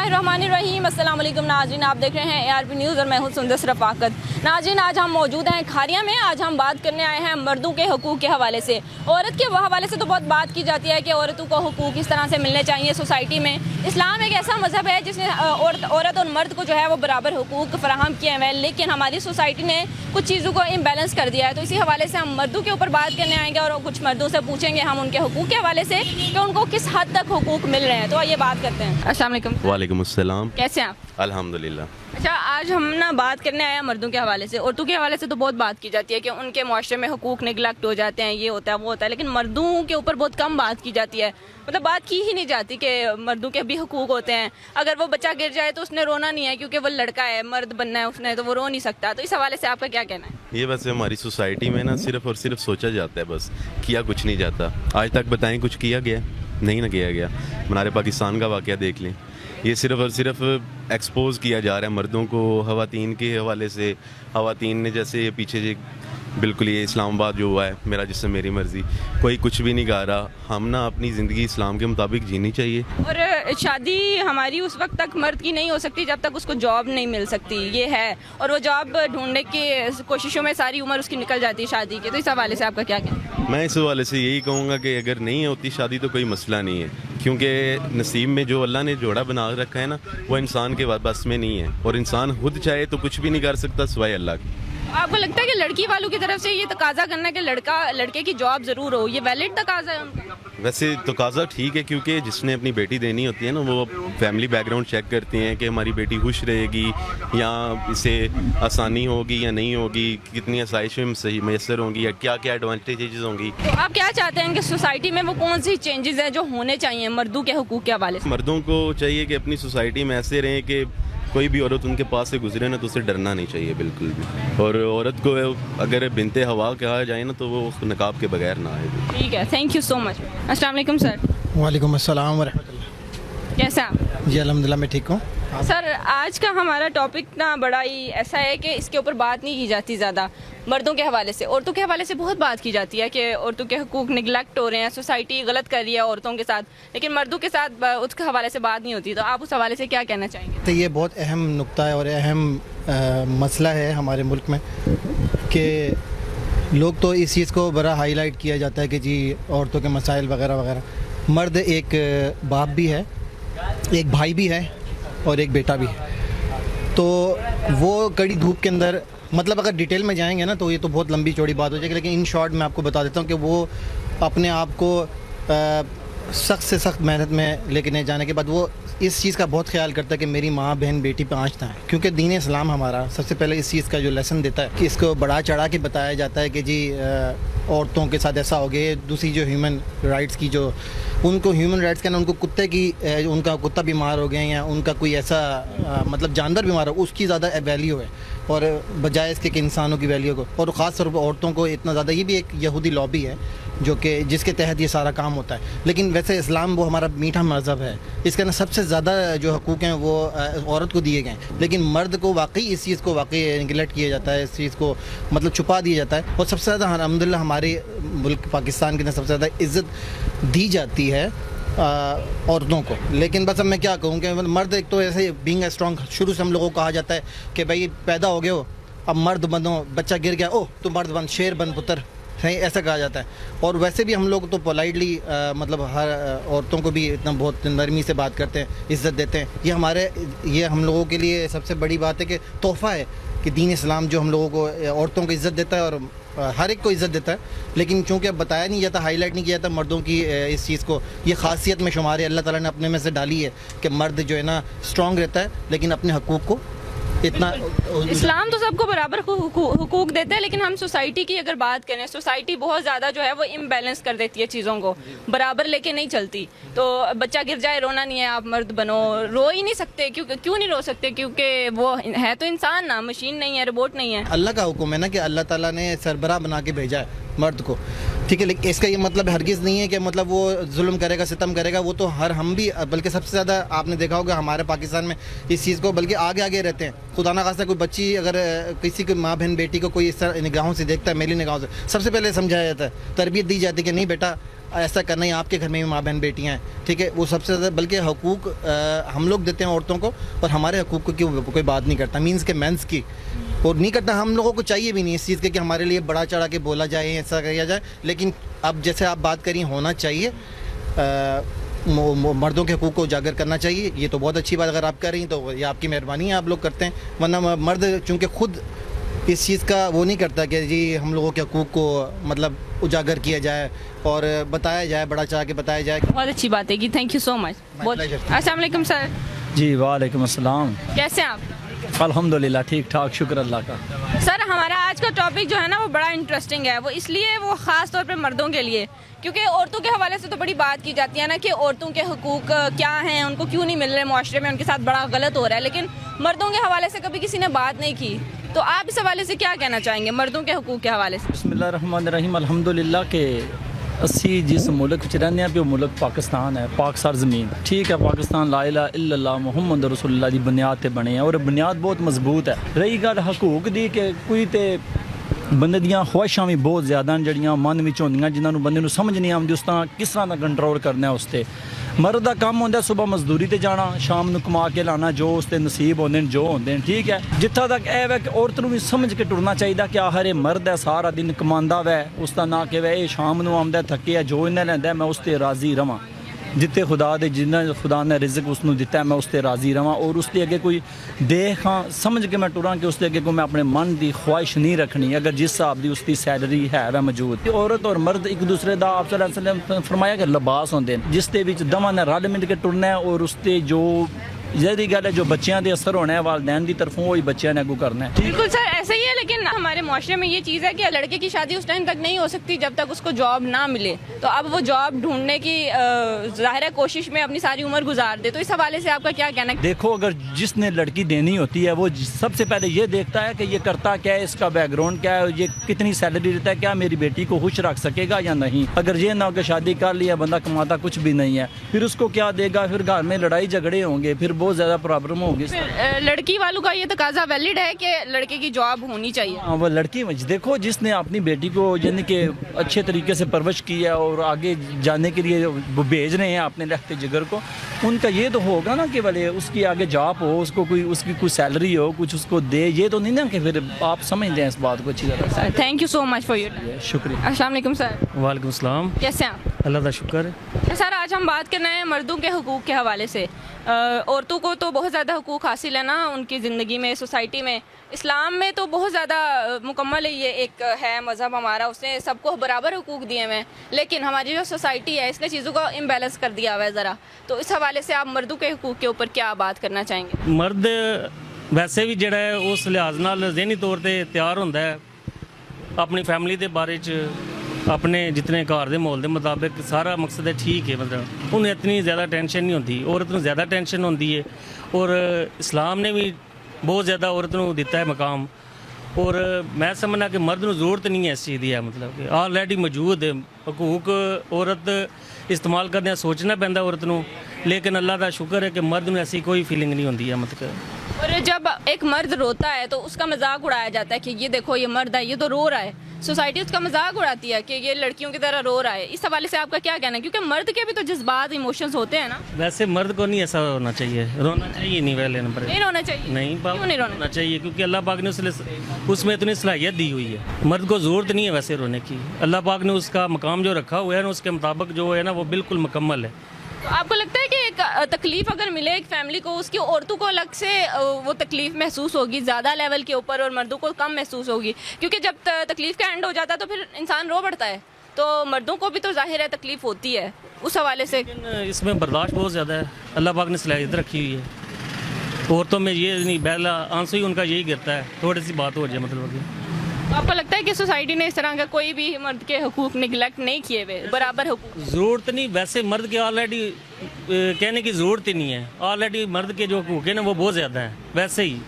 बिस्मिल्लाहिर्रहमानिर्रहीम। अस्सलाम वालेकुम नाज़रीन, आप देख रहे हैं ARP न्यूज़ और मैं हूं सुंदस रफ़ाकत। नाज़रीन, आज हम मौजूद हैं खारिया में। आज हम बात करने आए हैं मर्दों के हुकूक़ के हवाले से। औरत के हवाले से तो बहुत बात की जाती है कि औरतों को हुकूक़ किस तरह से मिलने चाहिए सोसाइटी में। इस्लाम एक ऐसा मज़हब है जिसने औरत और मर्द को जो है वो बराबर हुकूक़ फराहम किए हैं, लेकिन हमारी सोसाइटी ने कुछ चीज़ों को इम्बैलेंस कर दिया है। तो इसी हवाले से हम मर्दों के ऊपर बात करने आएंगे और कुछ मर्दों से पूछेंगे हम उनके हुकूक़ के हवाले से कि उनको किस हद तक हुकूक़ मिल रहे हैं। तो आइए बात करते हैं। अस्सलाम वालेकुम। वालेकुम अस्सलाम। कैसे हैं आप? अल्हम्दुलिल्लाह। अच्छा, आज हम ना बात करने आए हैं मर्दों के हवाले से। औरतों के हवाले से तो बहुत बात की जाती है कि उनके मुआशरे में हुकूक निगलेक्ट हो जाते हैं, ये होता है वो होता है, लेकिन मर्दों के ऊपर बहुत कम बात की जाती है। मतलब बात की ही नहीं जाती कि मर्दों के भी हुकूक होते हैं। अगर वो बच्चा गिर जाए तो उसने रोना नहीं है क्योंकि वो लड़का है, मर्द बनना है उसने, तो वो रो नहीं सकता। तो इस हवाले से आपका क्या कहना है? ये बस हमारी सोसाइटी में ना सिर्फ और सिर्फ सोचा जाता है, बस किया कुछ नहीं जाता। आज तक बताएं कुछ किया गया? नहीं ना किया गया। हमारे पाकिस्तान का वाक़या देख लें, ये सिर्फ और सिर्फ एक्सपोज किया जा रहा है मर्दों को ख़वातीन के हवाले से। ख़वातीन ने जैसे पीछे जे बिल्कुल ये इस्लामाबाद जो हुआ है, मेरा जिससे मेरी मर्ज़ी, कोई कुछ भी नहीं गा रहा। हम ना अपनी ज़िंदगी इस्लाम के मुताबिक जीनी चाहिए। और शादी हमारी उस वक्त तक मर्द की नहीं हो सकती जब तक उसको जॉब नहीं मिल सकती, ये है। और वो जॉब ढूंढने की कोशिशों में सारी उम्र उसकी निकल जाती है शादी की। तो इस हवाले से आपका क्या कहना है? मैं इस हवाले से यही कहूँगा कि अगर नहीं होती शादी तो कोई मसला नहीं है, क्योंकि नसीब में जो अल्लाह ने जोड़ा बना रखा है ना, वो इंसान के बस में नहीं है। और इंसान खुद चाहे तो कुछ भी नहीं कर सकता सिवाय अल्लाह की। आपको लगता है कि लड़की वालों की तरफ से ये तकाजा करना कि लड़के की जॉब ज़रूर हो, ये वैलिड तकाजा है उनका? वैसे तकाजा ठीक है, क्योंकि जिसने अपनी बेटी देनी होती है ना, वो फैमिली बैकग्राउंड चेक करते हैं कि हमारी बेटी खुश रहेगी या इसे आसानी होगी या नहीं होगी, कितनी आसाइशें सही मैसर होंगी या क्या क्या एडवांटेजेस होंगी। तो आप क्या चाहते हैं कि सोसाइटी में वो कौन सी चेंजेस हैं जो होने चाहिए मर्दों के हुकूक के हवाले से? मर्दों को चाहिए कि अपनी सोसाइटी में ऐसे रहें कि कोई भी औरत उनके पास से गुजरे ना तो उसे डरना नहीं चाहिए बिल्कुल भी। और औरत को अगर बिनते हवा कहा जाए ना तो वो उस नकाब के बगैर ना आए। ठीक है, थैंक यू सो मच। अस्सलाम वालेकुम सर। वालेकुम अस्सलाम वरहमतुल्लाह। कैसे हैं आप? जी अल्हम्दुलिल्लाह मैं ठीक हूँ। सर, आज का हमारा टॉपिक ना बड़ा ही ऐसा है कि इसके ऊपर बात नहीं की जाती ज़्यादा मर्दों के हवाले से। औरतों के हवाले से बहुत बात की जाती है कि औरतों के हुकूक निगलेक्ट हो रहे हैं, सोसाइटी गलत कर रही है औरतों के साथ, लेकिन मर्दों के साथ उसके हवाले से बात नहीं होती। तो आप उस हवाले से क्या कहना चाहेंगे? तो ये बहुत अहम नुक्ता है और अहम मसला है हमारे मुल्क में कि लोग तो इस चीज़ को बड़ा हाईलाइट किया जाता है कि जी औरतों के मसाइल वगैरह वगैरह। मर्द एक बाप भी है, एक भाई भी है और एक बेटा भी है। तो वो कड़ी धूप के अंदर, मतलब अगर डिटेल में जाएंगे ना तो ये तो बहुत लंबी चौड़ी बात हो जाएगी, लेकिन इन शॉर्ट मैं आपको बता देता हूँ कि वो अपने आप को सख्त से सख्त मेहनत में लेके जाने के बाद वो इस चीज़ का बहुत ख्याल करता है कि मेरी माँ बहन बेटी पे आँच ना है। क्योंकि दीन इस्लाम हमारा सबसे पहले इस चीज़ का जो लेसन देता है कि इसको बढ़ा चढ़ा के बताया जाता है कि जी औरतों के साथ ऐसा हो गया। दूसरी जो ह्यूमन राइट्स की, जो उनको ह्यूमन राइट्स का ना, उनको कुत्ते की उनका कुत्ता बीमार हो गया या उनका कोई ऐसा मतलब जानवर बीमार हो, उसकी ज़्यादा वैल्यू है और बजाय इसके कि इंसानों की वैल्यू को। और ख़ास तौर पर औरतों को इतना ज़्यादा, ये भी एक यहूदी लॉबी है जो कि जिसके तहत ये सारा काम होता है। लेकिन वैसे इस्लाम वो हमारा मीठा मज़हब है, इसके अंदर सबसे ज़्यादा जो हकूक़ हैं वो औरत को दिए गए हैं। लेकिन मर्द को वाकई इस चीज़ को वाकई निगलेक्ट किया जाता है, इस चीज़ को मतलब छुपा दिया जाता है। और सबसे ज़्यादा अल्हम्दुलिल्लाह हमारे मुल्क पाकिस्तान के अंदर सबसे ज़्यादा इज़्ज़त दी जाती है औरतों को। लेकिन बस अब मैं क्या कहूँ कि मर्द एक तो ऐसे बीइंग ए स्ट्रॉन्ग, शुरू से हम लोगों को कहा जाता है कि भाई पैदा हो गए हो अब मर्द बनो, बच्चा गिर गया ओह तुम मर्द बन, शेर बन पुत्र, सही ऐसा कहा जाता है। और वैसे भी हम लोग तो पोलाइटली मतलब हर औरतों को भी इतना बहुत नरमी से बात करते हैं, इज़्ज़त देते हैं। ये हम लोगों के लिए सबसे बड़ी बात है कि तोहफ़ा है कि दीन इस्लाम जो हम लोगों को औरतों को इज़्ज़त देता है और हर एक को इज़्ज़त देता है। लेकिन चूँकि अब बताया नहीं जाता, हाईलाइट नहीं किया जाता मर्दों की इस चीज़ को, ये खासियत में शुमार है, अल्लाह ताला ने अपने में से डाली है कि मर्द जो है ना स्ट्रॉन्ग रहता है लेकिन अपने हकूक़ को इतना। इस्लाम तो सबको बराबर हुकूक देते हैं, लेकिन हम सोसाइटी की अगर बात करें, सोसाइटी बहुत ज़्यादा जो है वो इम्बैलेंस कर देती है चीज़ों को, बराबर लेके नहीं चलती। तो बच्चा गिर जाए रोना नहीं है, आप मर्द बनो, रो ही नहीं सकते। क्यों नहीं रो सकते? क्योंकि वो है तो इंसान ना, मशीन नहीं है, रोबोट नहीं है। अल्लाह का हुक्म है ना कि अल्लाह ताला ने सरबराह बना के भेजा है मर्द को, ठीक है। लेकिन इसका ये मतलब हरगिज़ नहीं है कि मतलब वो जुल्म करेगा, सितम करेगा। वो तो हम भी, बल्कि सबसे ज़्यादा आपने देखा होगा हमारे पाकिस्तान में इस चीज़ को बल्कि आगे आगे रहते हैं। खुदा ना खास्ता कोई बच्ची अगर किसी की माँ बहन बेटी को कोई इस तरह निगाहों से देखता है, मेरी निगाहों से, सबसे पहले समझाया जाता है, तरबियत दी जाती है कि नहीं बेटा ایسا کرنا ہے, آپ کے گھر میں بھی ماں بہن بیٹیاں ہیں, ٹھیک ہے, وہ سب سے زیادہ بلکہ حقوق ہم لوگ دیتے ہیں عورتوں کو, اور ہمارے حقوق کی کوئی بات نہیں کرتا, مینس کے مینس کی, اور نہیں کرتا. ہم لوگوں کو چاہیے بھی نہیں اس چیز کے کہ ہمارے لیے بڑا چڑھا کے بولا جائے, ایسا کیا جائے. لیکن اب جیسے آپ بات کری, ہونا چاہیے, مردوں کے حقوق کو اجاگر کرنا چاہیے. یہ تو بہت اچھی بات اگر آپ کر رہی ہیں تو یہ آپ کی مہربانی ہے, آپ لوگ کرتے ہیں. ورنہ مرد چونکہ خود اس چیز کا وہ نہیں کرتا کہ جی ہم لوگوں کے حقوق کو مطلب اجاگر کیا جائے اور بتایا جائے, بڑا چڑھا کے بتایا جائے. بہت اچھی بات ہے کہ thank you so much. pleasure. السلام علیکم سر. جی وعلیکم السلام. کیسے ہیں آپ؟ الحمدللہ ٹھیک ٹھاک, شکر اللہ کا. سر ہمارا آج کا ٹاپک جو ہے نا وہ بڑا انٹرسٹنگ ہے, وہ اس لیے وہ خاص طور پہ مردوں کے لیے, کیونکہ عورتوں کے حوالے سے تو بڑی بات کی جاتی ہے نا کہ عورتوں کے حقوق کیا ہیں, ان کو کیوں نہیں مل رہے معاشرے میں, ان کے ساتھ بڑا غلط ہو رہا ہے, لیکن مردوں کے حوالے سے کبھی کسی نے بات نہیں کی. تو آپ اس حوالے سے کیا کہنا چاہیں گے مردوں کے حقوق کے حوالے سے؟ بسم اللہ الرحمن الرحیم. الحمدللہ کہ اسی جس ملک وچ رہنے ہیں, وہ ملک پاکستان ہے, پاک سر زمین, ٹھیک ہے. پاکستان لا الہ الا اللہ محمد رسول اللہ دی بنیاد تے بنے ہیں, اور بنیاد بہت مضبوط ہے. رہی گل حقوق دی کہ کوئی تے بندے دیاں خواہشاں بھی بہت زیادہ جڑیاں من وچ ہوندیاں, جنہاں نوں بندے نوں سمجھ نہیں آندی اس طرح کس طرح دا کنٹرول کرنا ہے. اس تے مرد دا کام ہوندا صبح مزدوری تے جانا, شام نوں کما کے لانا, جو اس تے نصیب ہوندے جو ہوندے, ٹھیک ہے. جتھا تک اے وے کہ عورت نوں بھی سمجھ کے ٹرنا چاہیدا کہ آخر مرد ہے, سارا دن کماندا وے, اس دا نہ کہ وے شام نوں آندا تھکیا, جو انہیں لیندا میں اس تے راضی رواں. جتے خدا دے جنہ خدا نے رزق اس نوں دتا ہے میں اس تے راضی رواں, اور اس تے اگے کوئی دیکھاں سمجھ کے میں ٹراں کہ اس تے اگے کوئی میں اپنے من دی خواہش نہیں رکھنی, اگر جس حساب دی اس دی سیلری ہے وہ موجود. عورت اور مرد ایک دوسرے دا آپ صلی اللہ علیہ وسلم نے فرمایا کہ لباس ہوندے ہیں, جس تے وچ دواں نے رل مل کے ٹرنا ہے, اور اس تے جو ظاہری گل ہے جو بچیاں دے اثر ہونا ہے والدین دی طرفوں, وہی بچیاں نے اگوں کرنا ہے. بالکل سر ایسا ہی ہے, لیکن ہمارے معاشرے میں یہ چیز ہے کہ لڑکے کی شادی اس ٹائم تک نہیں ہو سکتی جب تک اس کو جاب نہ ملے. تو اب وہ جاب ڈھونڈنے کی ظاہر ہے کوشش میں اپنی ساری عمر گزار دے. تو اس حوالے سے آپ کا کیا کہنا ہے؟ دیکھو, اگر جس نے لڑکی دینی ہوتی ہے وہ سب سے پہلے یہ دیکھتا ہے کہ یہ کرتا کیا ہے, اس کا بیک گراؤنڈ کیا ہے, یہ کتنی سیلری دیتا ہے, کیا میری بیٹی کو خوش رکھ سکے گا یا نہیں. اگر یہ نہ ہو کہ شادی کر لیا بندہ کماتا کچھ بھی نہیں ہے, پھر اس کو کیا دے گا, پھر گھر میں لڑائی جھگڑے ہوں گے, پھر بہت زیادہ پرابلم ہوگی. لڑکی والوں کا یہ تقاضا ویلڈ ہے کہ لڑکے کی جاب ہونی چاہیے. ہاں, وہ لڑکی دیکھو جس نے اپنی بیٹی کو یعنی کہ اچھے طریقے سے پرورش کی ہے اور آگے جانے کے لیے وہ بھیج رہے ہیں اپنے لخت جگر کو, ان کا یہ تو ہوگا نا کہ بھلے اس کی آگے جاب ہو, اس کو کوئی اس کی کوئی سیلری ہو, کچھ اس کو دے. یہ تو نہیں نا کہ پھر آپ سمجھتے ہیں اس بات کو اچھی طرح سے. Thank you so much for your time. شکریہ. السلام علیکم سر. وعلیکم السلام. کیسے ہیں آپ؟ اللہ کا شکر ہے. سر آج ہم بات کرنا ہے مردوں کے حقوق کے حوالے سے. عورتوں کو تو بہت زیادہ حقوق حاصل ہے نا ان کی زندگی میں, سوسائٹی میں. اسلام میں تو بہت زیادہ مکمل یہ ایک ہے مذہب ہمارا, اس نے سب کو برابر حقوق دیے ہوئے ہیں. لیکن ہماری جو سوسائٹی ہے اس نے چیزوں کو امبیلنس کر دیا ہوا ہے ذرا. تو اس حوالے سے آپ مردوں کے حقوق کے اوپر کیا بات کرنا چاہیں گے؟ مرد ویسے بھی جڑا ہے اس لحاظ نال ذہنی طور تے تیار ہوندا ہے اپنی فیملی دے بارے چ, اپنے جتنے گھر دے ماحول دے مطابق سارا مقصد ہے ٹھیک ہے. مطلب انہیں اتنی زیادہ ٹینشن نہیں ہوتی, عورت نوں زیادہ ٹینشن ہوندی ہے. اور اسلام نے بھی بہت زیادہ عورت نوں دیتا ہے مقام, اور میں سمجھنا کہ مرد نوں ضرورت نہیں ہے اس چیز دی ہے. مطلب کہ آلریڈی موجود ہے حقوق, عورت استعمال کرنے سوچنا پیندا عورت نوں, لیکن اللہ کا شکر ہے کہ مرد نوں ایسی کوئی فیلنگ نہیں ہوندی ہے. مطلب اور جب ایک مرد روتا ہے تو اس کا مذاق اڑایا جاتا ہے کہ یہ دیکھو یہ مرد ہے, یہ تو رو رہا ہے. سوسائٹی اس کا مذاق اڑاتی ہے کہ یہ لڑکیوں کی طرح رو رہا ہے. اس حوالے سے آپ کا کیا کہنا ہے؟ کیونکہ مرد کے بھی تو جذبات ایموشنز ہوتے ہیں نا. ویسے مرد کو نہیں ایسا ہونا چاہیے, رونا چاہیے نہیں پہلے نمبر. نہیں رونا چاہیے. نہیں کیوں نہیں رونا رونا چاہیے کیونکہ اللہ پاک نے اس میں اتنی صلاحیت دی ہوئی ہے. مرد کو ضرورت نہیں ہے ویسے رونے کی. اللہ پاک نے اس کا مقام جو رکھا ہوا ہے نا اس کے مطابق جو ہے نا وہ بالکل مکمل ہے. تو آپ کو لگتا ہے کہ ایک تکلیف اگر ملے ایک فیملی کو, اس کی عورتوں کو الگ سے وہ تکلیف محسوس ہوگی زیادہ لیول کے اوپر, اور مردوں کو کم محسوس ہوگی؟ کیونکہ جب تکلیف کا اینڈ ہو جاتا ہے تو پھر انسان رو پڑتا ہے, تو مردوں کو بھی تو ظاہر ہے تکلیف ہوتی ہے. اس حوالے سے لیکن اس میں برداشت بہت زیادہ ہے. اللہ پاک نے صلاحیت رکھی ہوئی ہے. عورتوں میں یہ نہیں, پہلا آنسو ہی ان کا یہی گرتا ہے تھوڑی سی بات ہو جائے. مطلب کہ تو آپ کو لگتا ہے کہ سوسائٹی نے اس طرح کا کوئی بھی مرد کے حقوق نگلیکٹ نہیں کیے ہوئے, برابر حقوق؟ ضرورت نہیں, ویسے مرد کے آلریڈی کہنے کی ضرورت ہی نہیں ہے. آلریڈی مرد کے جو حقوق ہیں نا وہ بہت زیادہ ہیں ویسے ہی.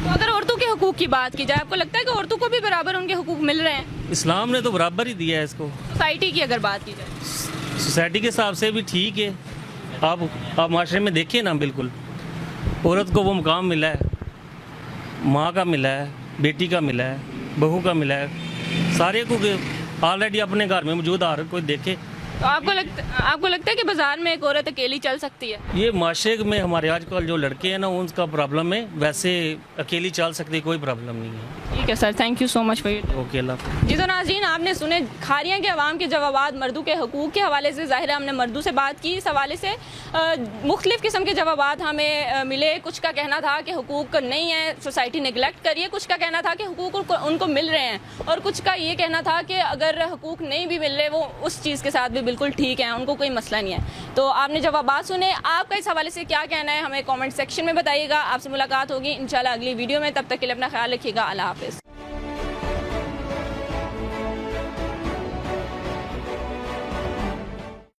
تو اگر عورتوں کے حقوق کی بات کی جائے, آپ کو لگتا ہے کہ عورتوں کو بھی برابر ان کے حقوق مل رہے ہیں؟ اسلام نے تو برابر ہی دیا ہے اس کو. سوسائٹی کی اگر بات کی جائے, سوسائٹی کے حساب سے بھی ٹھیک ہے. آپ معاشرے میں دیکھیے نا, بالکل عورت کو وہ مقام ملا ہے, ماں کا ملا ہے, بیٹی کا ملا ہے, بہو کا ملا ہے, سارے کو آلریڈی اپنے گھر میں موجود. ہر کوئی دیکھے तो आपको लगता है कि बाजार में एक औरत अकेली चल सकती है? ये माशरे में हमारे आजकल जो लड़के हैं ना उनका प्रॉब्लम है, वैसे अकेली चल सकती कोई प्रॉब्लम नहीं है। ठीक है sir, thank you so much for your. Okay, Allah हाफ़िज़। जी तो नाज़रीन, आपने सुने खारियाँ के अवाम के जवाबात मर्दों के हकूक़ के हवाले से। ज़ाहिर है हमने मर्दों से बात की, इस हवाले से मुख्तलिफ़ किस्म के जवाबात हमें मिले। कुछ का कहना था कि हकूक़ नहीं है, सोसाइटी निगलेक्ट करिए, कुछ का कहना था कि हकूक़ उनको मिल रहे हैं, और कुछ का ये कहना था कि अगर हकूक़ नहीं भी मिल रहे वो उस चीज़ के साथ भी बिल्कुल ठीक है, उनको कोई मसला नहीं है। तो आपने जवाबात सुने, आपका इस हवाले से क्या कहना है हमें कमेंट सेक्शन में बताइएगा। आपसे मुलाकात होगी इंशाल्लाह अगली वीडियो में, तब तक के लिए अपना ख्याल रखिएगा। अल्लाह हाफ़िज़।